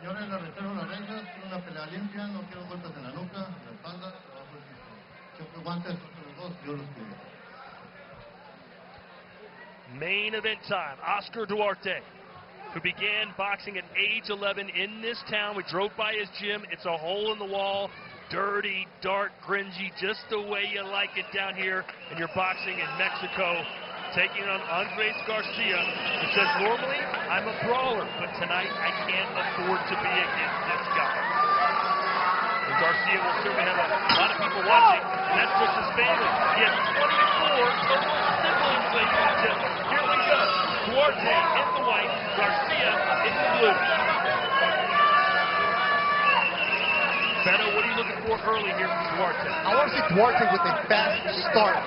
Señores, les reitero las reglas, una pelea limpia, no quiero golpes en la nuca, en la espalda, abajo del piso. Siempre guantes entre los dos, yo los pido. Main event time, Oscar Duarte, who began boxing at age 11 in this town. We drove by his gym. It's a hole in the wall, dirty, dark, cringy, just the way you like it down here. And you're boxing in Mexico, taking on Andres Garcia, who says, normally I'm a brawler, but tonight I can't afford to be against this guy. And Garcia will certainly have a lot of people watching, and that's just his family. He has 24 total siblings, ladies and gentlemen. Here we go. Duarte in the white, Garcia in the blue. Beto, what are you looking for early here from Duarte? I want to see Duarte with a fast start.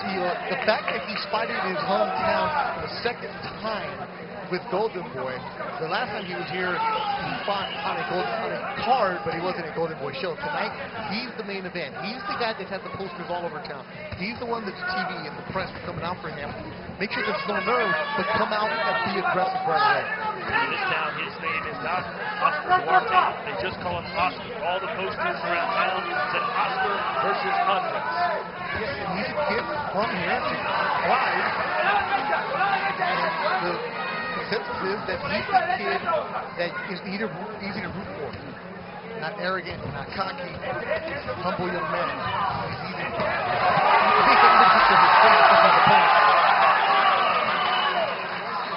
The fact that he's fighting in his hometown for the second time with Golden Boy. The last time he was here, he fought on a card, but he wasn't a Golden Boy show. Tonight, he's the main event. He's the guy that has the posters all over town. He's the one that's TV and the press are coming out for him. Make sure there's no nerve, but come out and be aggressive right away. In this town, his name is not Oscar Duarte. They just call him Oscar. All the posters around town said Oscar versus Andres. Yeah, and he's a kid from here, Clyde. And the consensus is that he's the kid that is easy to root for. Not arrogant, not cocky, humble young man. He's easy to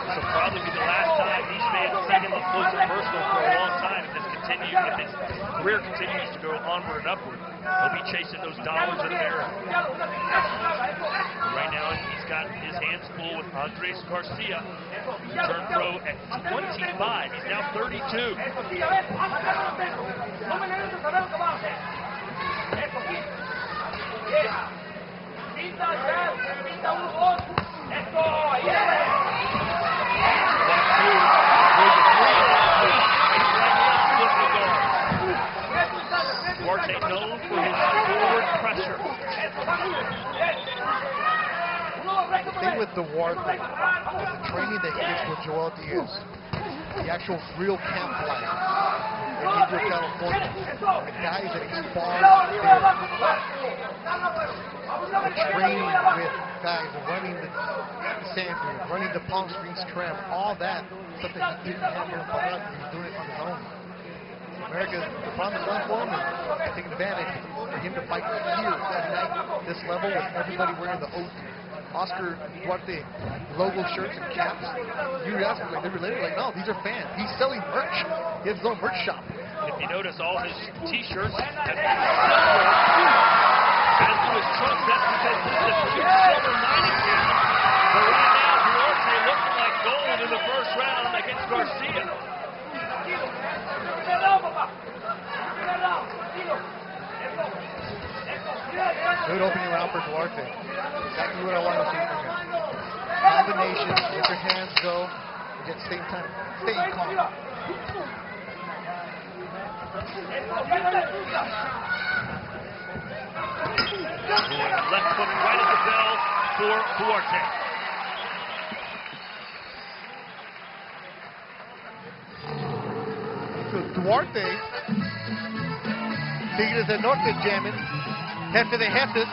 This will probably be the last time he's made second up close and personal for a long time. If his career continues to go onward and upward, he'll be chasing those dollars in America. Right now, he's got his hands full with Andres Garcia, who turned pro at 25. He's now 32. Duarte known for his forward pressure. The thing with Duarte is the training that he gets with Joel Diaz, the actual real camp life in Indio, California. The guys that he spars the training with guys, running the sand dune, running the Palm Springs tram, all that stuff that he didn't have here in Parral. He's doing it on his own. America, the promised land for him is taking advantage for him to fight here tonight, this level, with everybody wearing the Oscar Duarte logo shirts and caps. You ask them, like, they're related, like, no, these are fans. He's selling merch. He has his own merch shop. And if you notice, all his t-shirts have silver. As to his trunk, that's because this is a two-silver mining camp. But right now, Duarte looking like gold in the first round against Garcia. Good opening round for Duarte. Exactly what I want to see from him. Combination, let your hands go, and at the same time, stay calm. Left foot right at the bell for Duarte. So Duarte, Tigres del Norte jamming, Jefe de Jefes,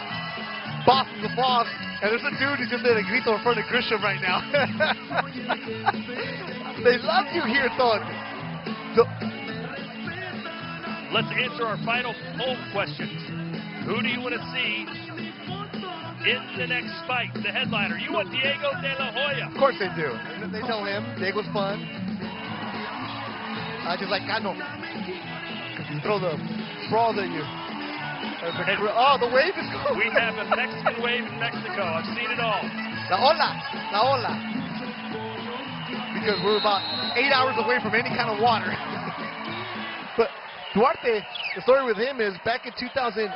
boss is the boss, and there's a dude who just did a grito in front of Grisham right now. They love you here, Thon. Let's answer our final poll questions. Who do you want to see in the next fight, the headliner? You want Diego De La Hoya. Of course they do. They know him. Diego's fun. I just like Cano. Throw the brawl at you. Oh, the wave is going. We have a Mexican wave in Mexico. I've seen it all. La ola. La ola. Because we're about 8 hours away from any kind of water. But Duarte, the story with him is back in 2015,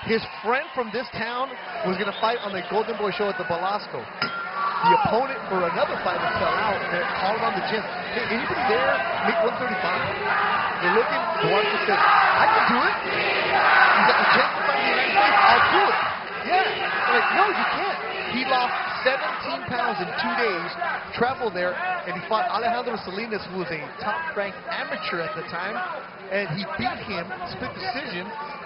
his friend from this town was going to fight on the Golden Boy show at the Belasco. The opponent for another fight would sell out, and they're called on the gym. Hey, anybody there make 135? They're looking, Duarte says, I can do it. He's got a chance to fight in the United States. I'll do it. Yeah. They're like, no, you can't. He lost 17 pounds in 2 days, traveled there, and he fought Alejandro Salinas, who was a top-ranked amateur at the time, and he beat him, split decision.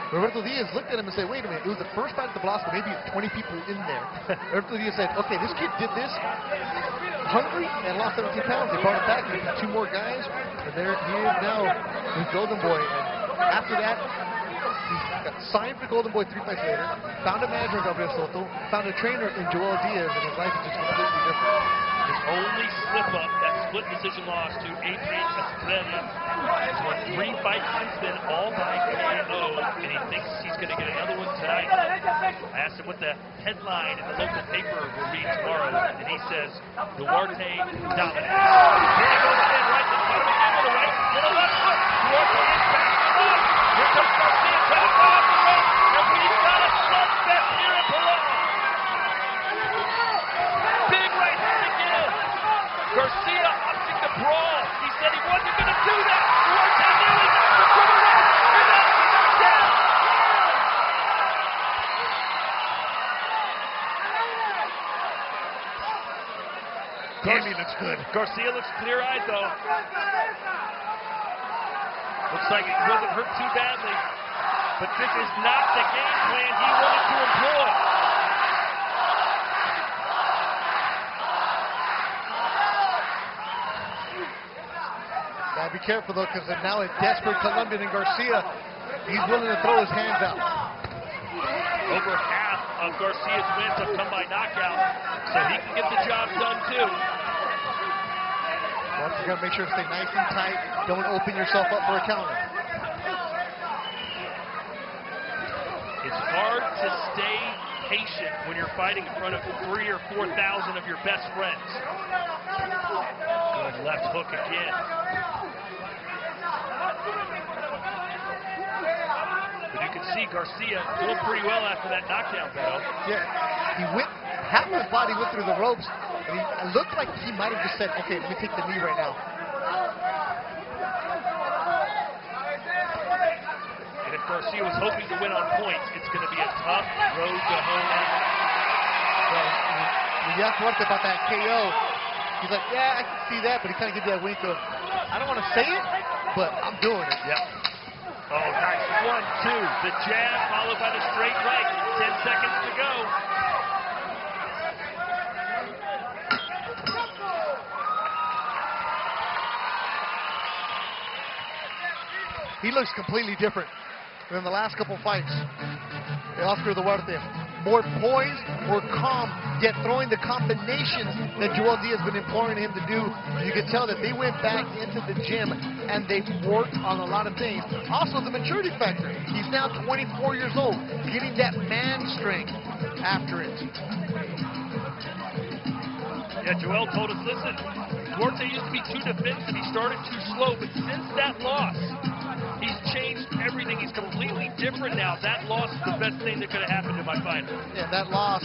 Roberto Diaz looked at him and said, wait a minute, it was the first fight at the Velasco, maybe 20 people in there. Roberto Diaz said, okay, this kid did this, hungry, and lost 17 pounds. They brought him back, they beat 2 more guys, and there he is now with Golden Boy. And after that, he got signed for Golden Boy 3 fights later, found a manager in Gabriel Soto, found a trainer in Joel Diaz, and his life is just completely different. His only slip-up, that split decision loss to Adrian Estrella. He's won 3 fights since then, all by KO, and he thinks he's going to get another one tonight. I asked him what the headline in the local paper will read tomorrow, and he says, Duarte dominates. Here he goes in, right to the right, to the right, to the left foot. Duarte is back to the left. Here comes Garcia, trying to go off the rope, and we've got a slugfest here at Parral. Big right hand again. Garcia opting to brawl. He said he wasn't going to do that. Duarte knew it. To the right, and that's the knockdown. Garcia looks good. Garcia looks clear-eyed, though. Looks like it wasn't hurt too badly. But this is not the game plan he wanted to employ. Gotta be careful, though, because now a desperate Colombian in Garcia, he's willing to throw his hands out. Over half of Garcia's wins have come by knockout, so he can get the job done, too. Well, you gotta make sure to stay nice and tight. Don't open yourself up for a counter. It's hard to stay patient when you're fighting in front of 3,000 or 4,000 of your best friends. Good left hook again. But you can see Garcia doing pretty well after that knockdown, Beto. Yeah, he went, half his body went through the ropes, and it looked like he might have just said, okay, let me take the knee right now. And if Garcia was hoping to win on points, it's going to be a tough road to home. So, when you ask Duarte about that KO, he's like, yeah, I can see that, but he kind of gives you that wink of, I don't want to say it, but I'm doing it. Yep. Oh, nice. 1-2. The jab followed by the straight right. 10 seconds to go. He looks completely different than the last couple fights. Oscar Duarte, more poised, more calm, yet throwing the combinations that Joel Diaz has been imploring him to do. You can tell that they went back into the gym and they worked on a lot of things. Also, the maturity factor. He's now 24 years old, getting that man strength after it. Yeah, Joel told us, listen, Duarte used to be too defensive. He started too slow, but since that loss, he's changed everything. He's completely different now. That loss is the best thing that could have happened to my fighter. Yeah, that loss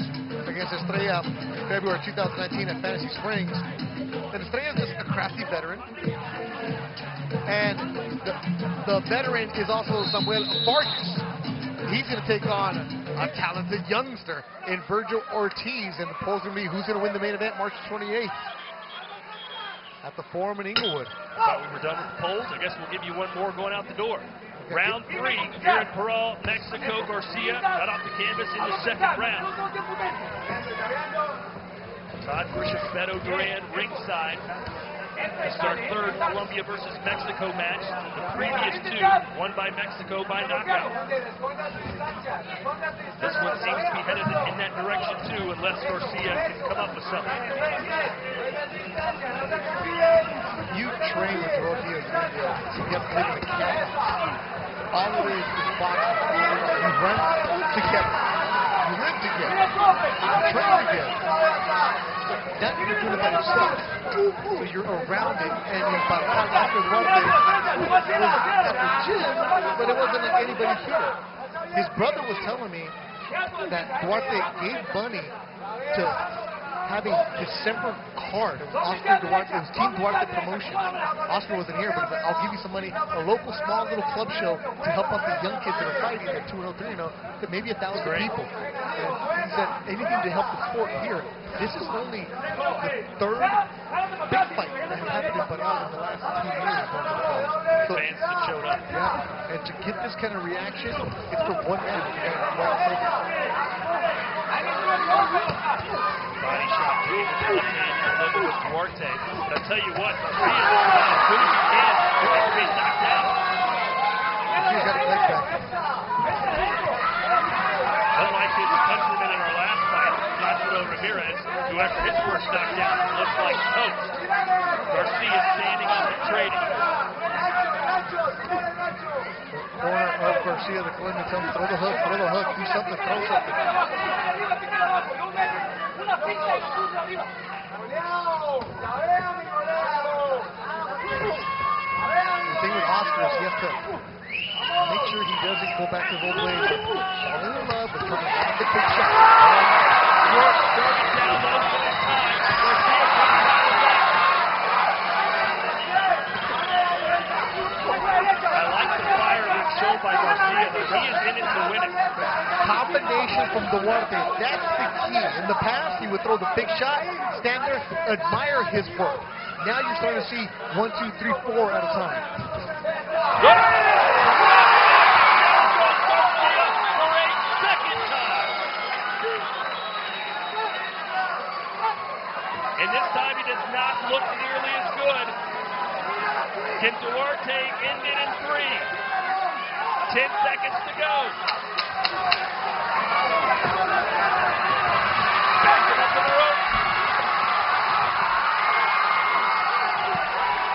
against Estrella in February 2019 at Fantasy Springs. And Estrella is just a crafty veteran. And the veteran is also Samuel Vargas. He's going to take on a talented youngster in Virgil Ortiz. And the polls are going to be who's going to win the main event March 28th at the Forum in Inglewood. Thought we were done with the polls. I guess we'll give you one more going out the door. Round 3 here in Parral, Mexico. Garcia got off the canvas in the second round. Todd Bishop, Beto Duran ringside. This is our third Colombia versus Mexico match. The previous 2 won by Mexico by knockout. This one seems to be headed in that direction too, unless Garcia can come up with something. You train with Joel Diaz to get living together. All it is boxing. You run together. You live together. You train together. That you're doing it by yourself. So you're around it, and by the time after the run, it was at the gym, but it wasn't like anybody here. His brother was telling me that Duarte gave money to have a December card. It was Oscar Duarte. It was Team Duarte Promotions. Oscar wasn't here, but he's like, I'll give you some money. A local small little club show to help out the young kids that are fighting at 2-0, 3-0, maybe 1,000 people. And he said, anything to help the sport here. This is only the third big fight that has happened in Parral in the last 2 years. So, fans that showed up. Yeah, and to get this kind of reaction, it's for one man. Body shot came to Duarte and delivered with Duarte. But I'll tell you what, Garcia is trying as good as he can before being knocked out. Garcia's got his legs back. Unlike his countryman in our last fight, Nacho Ramirez, who after his first knockdown looks like toast. Garcia standing up and trading. Corner of Garcia, the Colombian tells him, throw the hook, do something, throw something. The thing with Oscar is he has to make sure he doesn't go back to the old ways. Falling in love with coming out the big shot. Short started down low for this time. Garcia comes out of that. I like the fire being shown by Garcia. He is in it to win it. Combination from Duarte, that's the key. In the past, he would throw the big shot, stand there, admire his work. Now you're starting to see 1, 2, 3, 4 at a time. And this time he does not look nearly as good. Can Duarte end it in 3? 10 seconds to go. Back him up to the rope.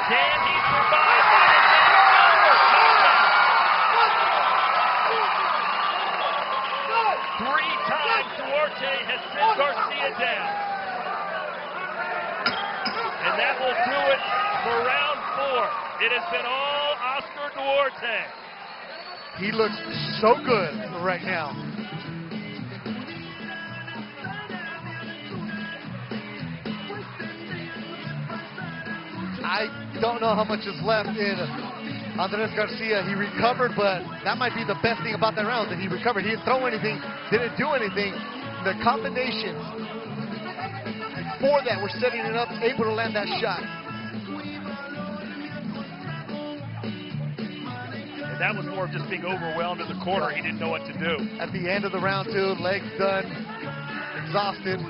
Can he survive? Three times Duarte has sent Garcia down. And that will do it for round 4. It has been all Oscar Duarte. He looks so good right now. I don't know how much is left in Andres Garcia. He recovered, but that might be the best thing about that round, that he recovered. He didn't throw anything, didn't do anything. The combinations for that were setting it up, able to land that shot. And that was more of just being overwhelmed in the corner. He didn't know what to do. At the end of the round 2, legs done, exhausted.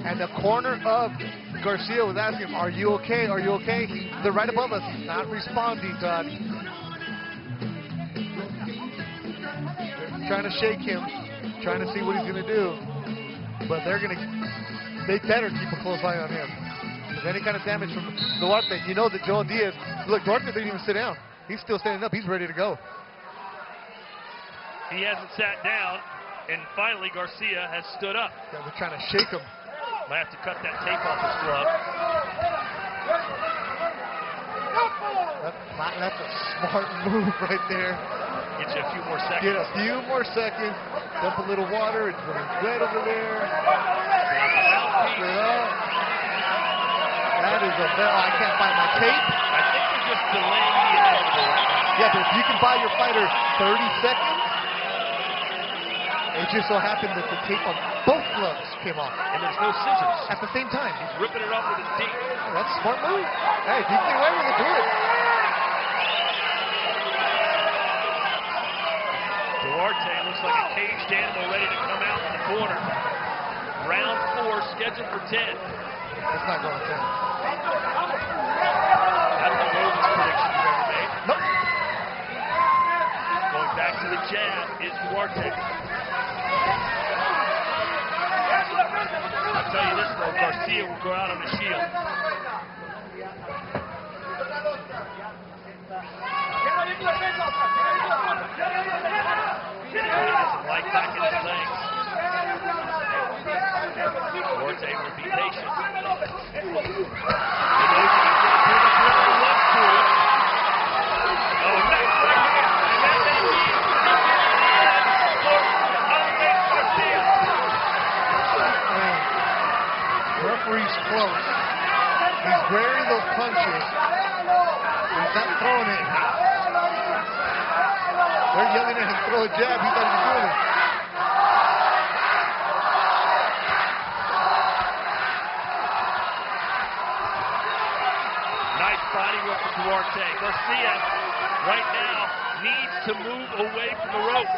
And the corner of Garcia was asking him, are you okay? Are you okay? They're right above us. He's not responding, Todd. They're trying to shake him, trying to see what he's going to do. But they better keep a close eye on him. If any kind of damage from Duarte, you know that Joe Diaz, look, Duarte didn't even sit down. He's still standing up. He's ready to go. He hasn't sat down, and finally Garcia has stood up. Yeah, they're trying to shake him. Might have to cut that tape off his glove. That's a smart move right there. Get you a few more seconds. Get a few more seconds. Dump a little water. It's really wet over there. That is a bell. I can't find my tape. I think they're just delaying the inevitable right now. Yeah, but if you can buy your fighter 30 seconds, it just so happened that the tape on both gloves came off. And there's no scissors. At the same time. He's ripping it off with his teeth. That's a smart move. Hey, if you can get away with it, do it. Duarte looks like a caged animal ready to come out in the corner. Round 4 scheduled for 10. It's not going to 10. That's the lowest prediction you've ever made. Nope. Going back to the jab is Duarte. I'll tell you this though, Garcia will go out on the shield. Some light back in his legs. Duarte will be patient. He knows that he's going to do this whatever he wants to. Oh, nice right here. And that may be the end for Andres Garcia. They're yelling at him, throw a jab. He's not even doing it. Nice body work from Duarte. Garcia right now needs to move away from the ropes.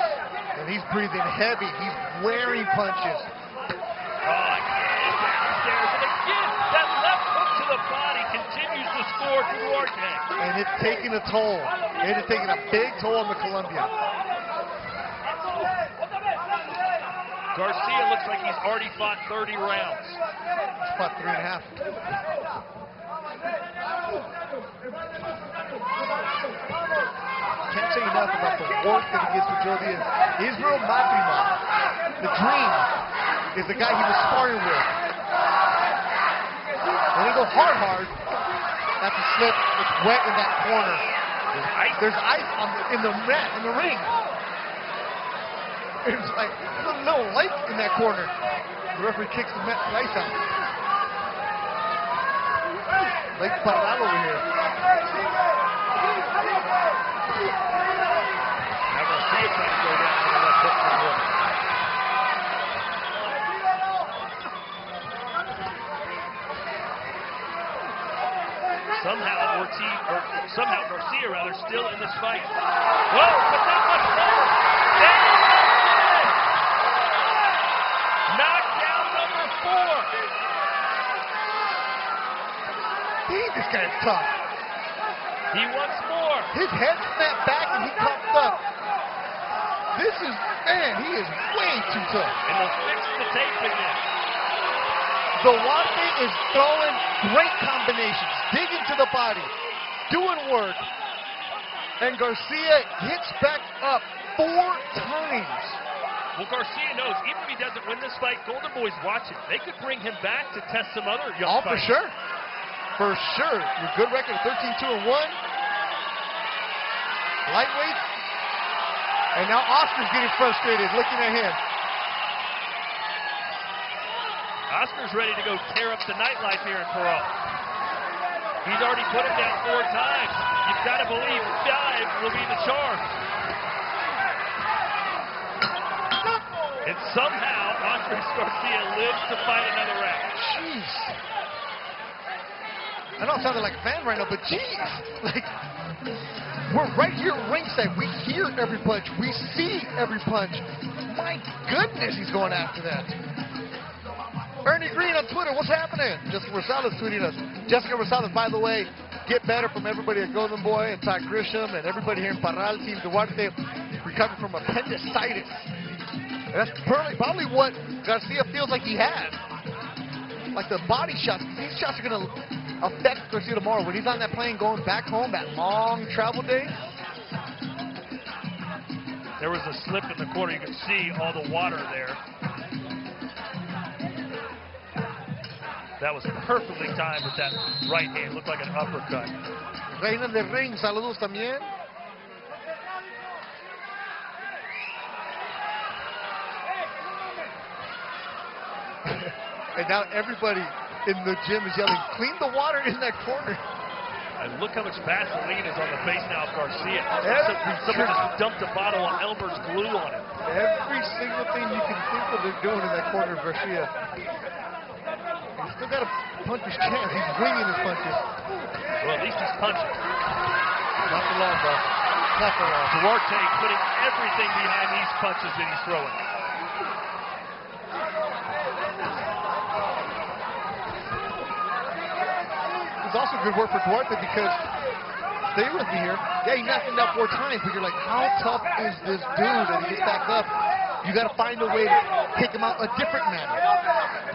And he's breathing heavy. He's wearing punches. Oh, again, downstairs. And again, that left hook to the body continues to score for Duarte. And it's taking a toll. It is taking a big toll on the Colombian. Garcia looks like he's already fought 30 rounds. He's fought 3.5. Can't say enough about the work that he gets with Joe Diaz. Israel Madrimov, the dream, is the guy he was sparring with. When they go hard, that's a slip. It's wet in that corner. There's ice in the mat, in the ring. It's like there's a little lake in that corner. The referee kicks the ice out. Lake Parral over here. Now Garcia trying to go down to the left hook from the hook. Somehow Garcia still in this fight. Whoa, but not much more. Knockdown number 4. This guy's tough. He wants more. His head snapped back and he pumped up. This is, man, he is way too tough. And they'll fix the tape again. Duarte is throwing great combinations, digging to the body, doing work. And Garcia hits back up 4 times. Well, Garcia knows, even if he doesn't win this fight, Golden Boy's watching. They could bring him back to test some other young For fighters. sure. For sure. Your good record of 13-2-1. Lightweight. And now Oscar's getting frustrated looking at him. Oscar's ready to go tear up the nightlife here in Parral. He's already put him down 4 times. You've got to believe 5 will be the charm. And somehow Andres Garcia lives to fight another round. Jeez. I know I'm sounding like a fan right now, but geez, like, we're right here at ringside. We hear every punch. We see every punch. My goodness, he's going after that. Ernie Green on Twitter, what's happening? Jessica Rosales tweeting us. Jessica Rosales, by the way, get better from everybody at Golden Boy and Todd Grisham and everybody here in Parral. Team Duarte recovering from appendicitis. And that's probably what Garcia feels like he has. Like the body shots. These shots are going to affect Garcia tomorrow when he's on that plane going back home, that long travel day. There was a slip in the corner. You can see all the water there. That was perfectly timed with that right hand. Looked like an uppercut. Reina del Ring, saludos también. And now everybody in the gym is yelling, clean the water in that corner. And look how much Vaseline is on the face now of Garcia. Someone just dumped a bottle of Elmer's glue on it. Every single thing you can think of they're doing in that corner of Garcia. He's still got to punch his chance. He's winging his punches. Well, at least he's punching. Not for long, bro. Not for long. Duarte putting everything behind these punches that he's throwing. It's also good work for Duarte because, stay with me here, yeah, he knocked him down 4 times, but you're like, how tough is this dude that he gets back up? You got to find a way to take him out a different manner.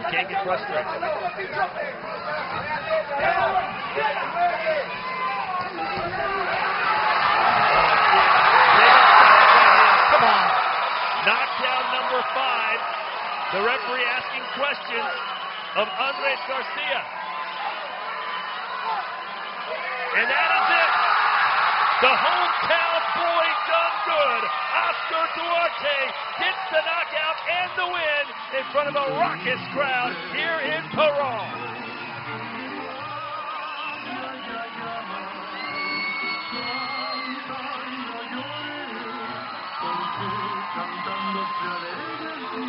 You can't get frustrated. Come on. Knockdown number 5. The referee asking questions of Andres Garcia. And that is it. The hometown boy done good. Oscar Duarte gets the knockout and the win in front of a raucous crowd here in Parral.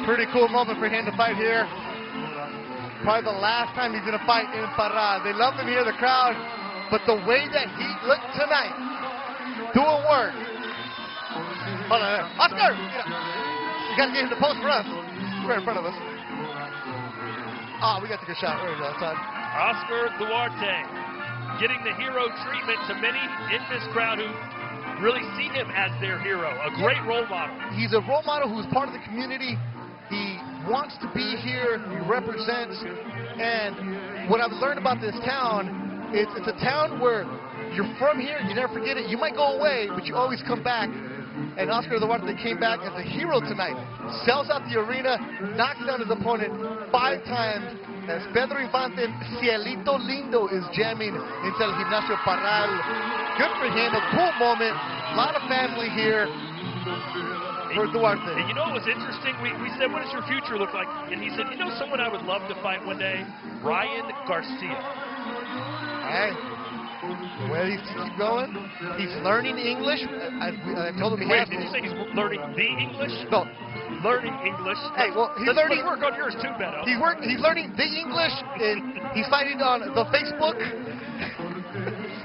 Pretty cool moment for him to fight here. Probably the last time he's going to fight in Parral. They love him here, the crowd. But the way that he looked tonight, doing work. Hold on, Oscar! You got to get him to post for us. He's right in front of us. We got the good shot. There we go. Outside. Oscar Duarte getting the hero treatment to many in this crowd who really see him as their hero. A great role model. He's a role model who's part of the community. He wants to be here. He represents. And what I've learned about this town, it's a town where you're from here, you never forget it. You might go away, but you always come back. And Oscar Duarte came back as a hero tonight. Sells out the arena, knocks down his opponent 5 times. As Pedro Infante, Cielito Lindo is jamming into el Gimnasio Parral. Good for him, a cool moment. A lot of family here for Duarte. And you know what was interesting? We said, what does your future look like? And he said, you know someone I would love to fight one day? Ryan Garcia. Hey. The way he's going, he's learning English. I told him he has to. Did you say he's learning the English? No. Learning English. Hey, well, he's learning. Work on yours too, Beto. He's learning the English, and he's fighting on the Facebook.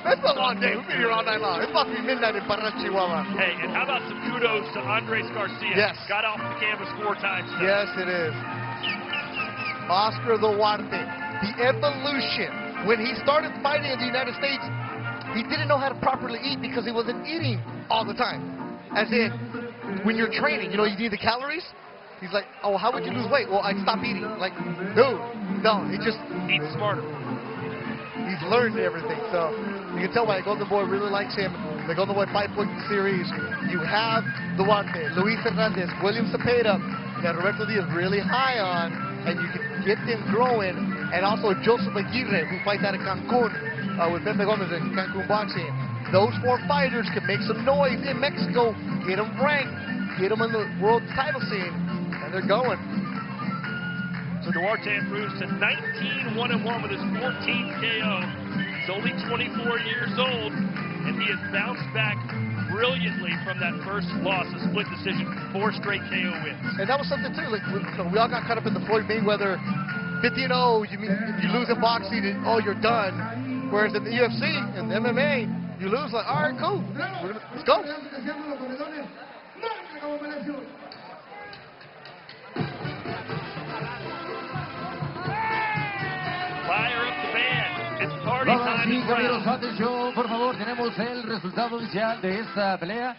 That's a long day. We've been here all night long. It's about to be midnight in Parral, Chihuahua. Hey, and how about some kudos to Andres Garcia? Yes. Got off the canvas 4 times today. Yes, it is. Oscar Duarte, the evolution. When he started fighting in the United States, he didn't know how to properly eat because he wasn't eating all the time. As in, when you're training, you need the calories. He's like, oh, how would you lose weight? Well, I'd stop eating. Like, no, he just eats smarter. He's learned everything. So you can tell why the Golden Boy really likes him. The Golden Boy 5-point series. You have Duarte, Luis Hernandez, William Cepeda, that Roberto Diaz really high on, and you can get them growing. And also Joseph Aguirre, who fights out of Cancun with Pepe Gomez in Cancun Boxing. Those 4 fighters can make some noise in Mexico, get them ranked, get them in the world title scene, and they're going. So Duarte improves to 19-1-1 with his 14th KO. He's only 24 years old, and he has bounced back brilliantly from that first loss, a split decision, 4 straight KO wins. And that was something too. Like we all got caught up in the Floyd Mayweather 50-0. You mean if you lose in boxing, you're done. Whereas in the UFC and the MMA, you lose like, all right, cool, let's go. Fire up the band. It's party time in caballeros, atención, por favor, tenemos el resultado oficial de esta pelea.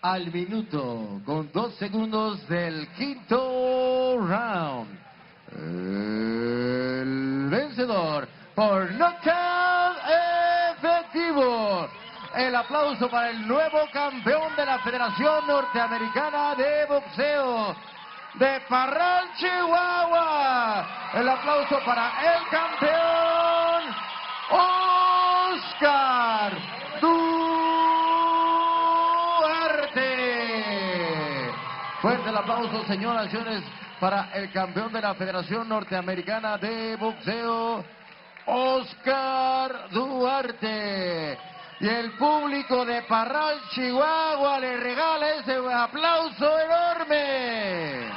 Al minuto, con 2 segundos del 5º round. El vencedor por knockout efectivo. El aplauso para el nuevo campeón de la Federación Norteamericana de Boxeo de Parral, Chihuahua. El aplauso para el campeón Oscar Duarte. Fuerte el aplauso, señoras y señores, para el campeón de la Federación Norteamericana de Boxeo, Oscar Duarte. Y el público de Parral, Chihuahua, le regala ese aplauso enorme.